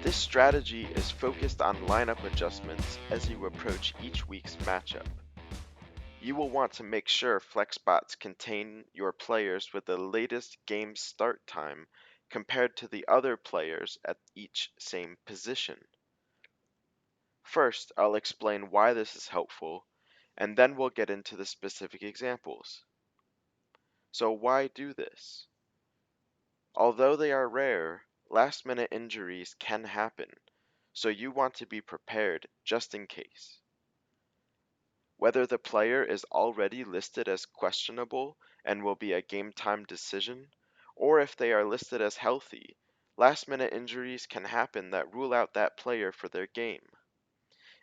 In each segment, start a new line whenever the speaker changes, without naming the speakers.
This strategy is focused on lineup adjustments as you approach each week's matchup. You will want to make sure flex spots contain your players with the latest game start time compared to the other players at each same position. First, I'll explain why this is helpful, and then we'll get into the specific examples. So why do this? Although they are rare, last-minute injuries can happen, so you want to be prepared just in case. Whether the player is already listed as questionable and will be a game-time decision, or if they are listed as healthy, last-minute injuries can happen that rule out that player for their game.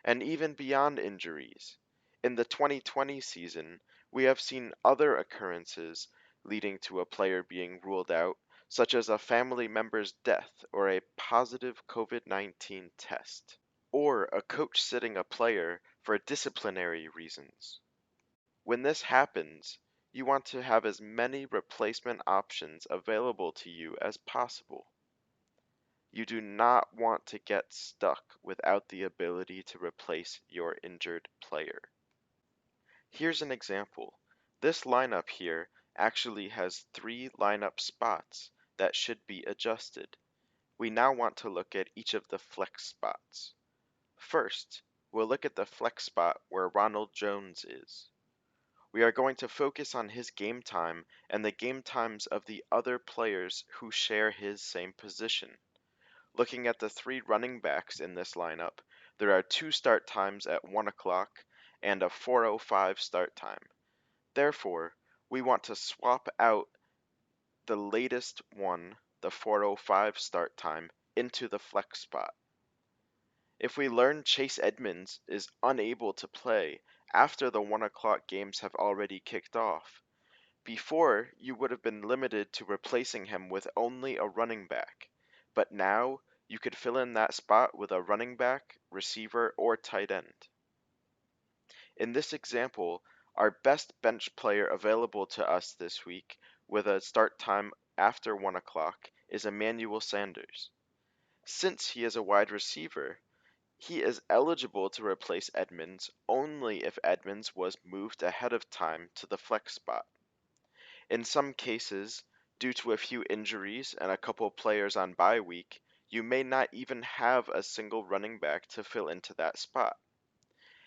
And even beyond injuries, in the 2020 season, we have seen other occurrences leading to a player being ruled out, such as a family member's death or a positive COVID-19 test, or a coach sitting a player for disciplinary reasons. When this happens, you want to have as many replacement options available to you as possible. You do not want to get stuck without the ability to replace your injured player. Here's an example. This lineup here actually has 3 lineup spots that should be adjusted. We now want to look at each of the flex spots. First, we'll look at the flex spot where Ronald Jones is. We are going to focus on his game time and the game times of the other players who share his same position. Looking at the 3 running backs in this lineup, there are 2 start times at 1 o'clock and a 4:05 start time. Therefore, we want to swap out the latest one, the 4:05 start time, into the flex spot. If we learn Chase Edmonds is unable to play after the 1 o'clock games have already kicked off, before you would have been limited to replacing him with only a running back, but now you could fill in that spot with a running back, receiver, or tight end. In this example, our best bench player available to us this week with a start time after 1 o'clock is Emmanuel Sanders. Since he is a wide receiver, he is eligible to replace Edmonds only if Edmonds was moved ahead of time to the flex spot. In some cases, due to a few injuries and a couple players on bye week, you may not even have a single running back to fill into that spot.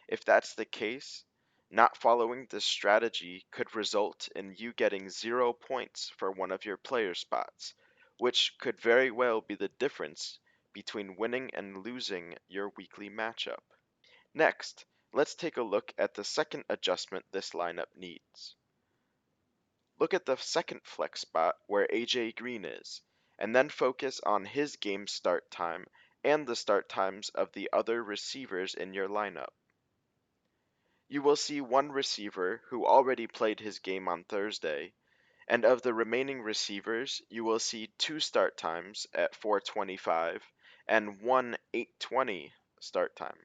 If that's the case, not following this strategy could result in you getting 0 points for one of your player spots, which could very well be the difference between winning and losing your weekly matchup. Next, let's take a look at the second adjustment this lineup needs. Look at the second flex spot where AJ Green is, and then focus on his game start time and the start times of the other receivers in your lineup. You will see one receiver who already played his game on Thursday, and of the remaining receivers, you will see 2 start times at 4:25 and one 8:20 start time.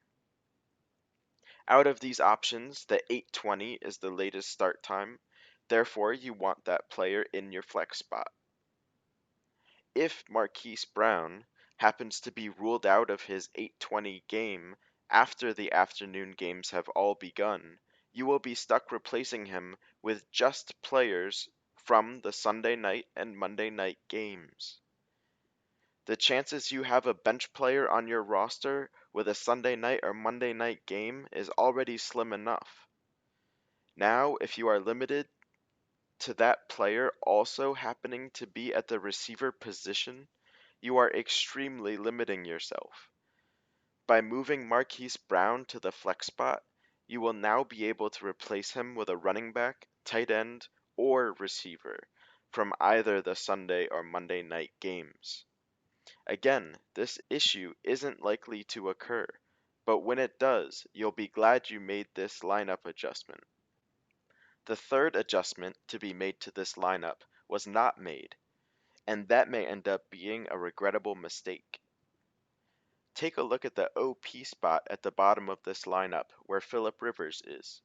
Out of these options, the 8:20 is the latest start time, therefore you want that player in your flex spot. If Marquise Brown happens to be ruled out of his 8:20 game after the afternoon games have all begun, you will be stuck replacing him with just players from the Sunday night and Monday night games. The chances you have a bench player on your roster with a Sunday night or Monday night game is already slim enough. Now, if you are limited to that player also happening to be at the receiver position, you are extremely limiting yourself. By moving Marquise Brown to the flex spot, you will now be able to replace him with a running back, tight end, or receiver from either the Sunday or Monday night games. Again, this issue isn't likely to occur, but when it does, you'll be glad you made this lineup adjustment. The third adjustment to be made to this lineup was not made, and that may end up being a regrettable mistake. Take a look at the OP spot at the bottom of this lineup where Philip Rivers is.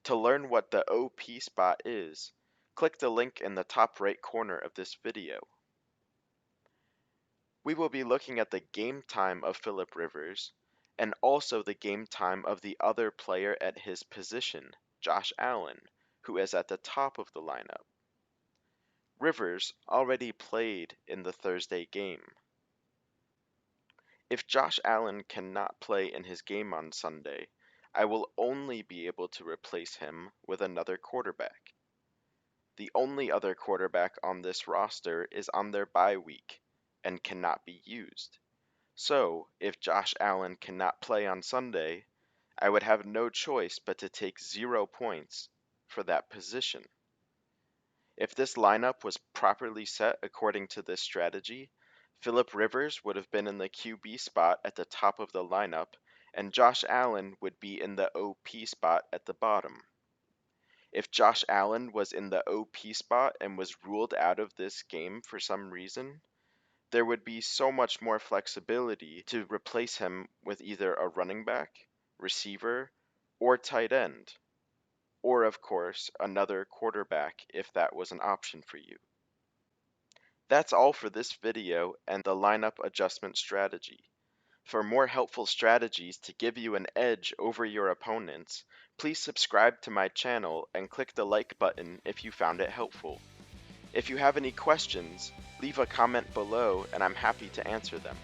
To learn what the OP spot is, click the link in the top right corner of this video. We will be looking at the game time of Philip Rivers and also the game time of the other player at his position, Josh Allen, who is at the top of the lineup. Rivers already played in the Thursday game. If Josh Allen cannot play in his game on Sunday, I will only be able to replace him with another quarterback. The only other quarterback on this roster is on their bye week and cannot be used. So, if Josh Allen cannot play on Sunday, I would have no choice but to take 0 points for that position. If this lineup was properly set according to this strategy, Philip Rivers would have been in the QB spot at the top of the lineup, and Josh Allen would be in the OP spot at the bottom. If Josh Allen was in the OP spot and was ruled out of this game for some reason, there would be so much more flexibility to replace him with either a running back, receiver, or tight end, or of course, another quarterback if that was an option for you. That's all for this video and the lineup adjustment strategy. For more helpful strategies to give you an edge over your opponents, please subscribe to my channel and click the like button if you found it helpful. If you have any questions, leave a comment below and I'm happy to answer them.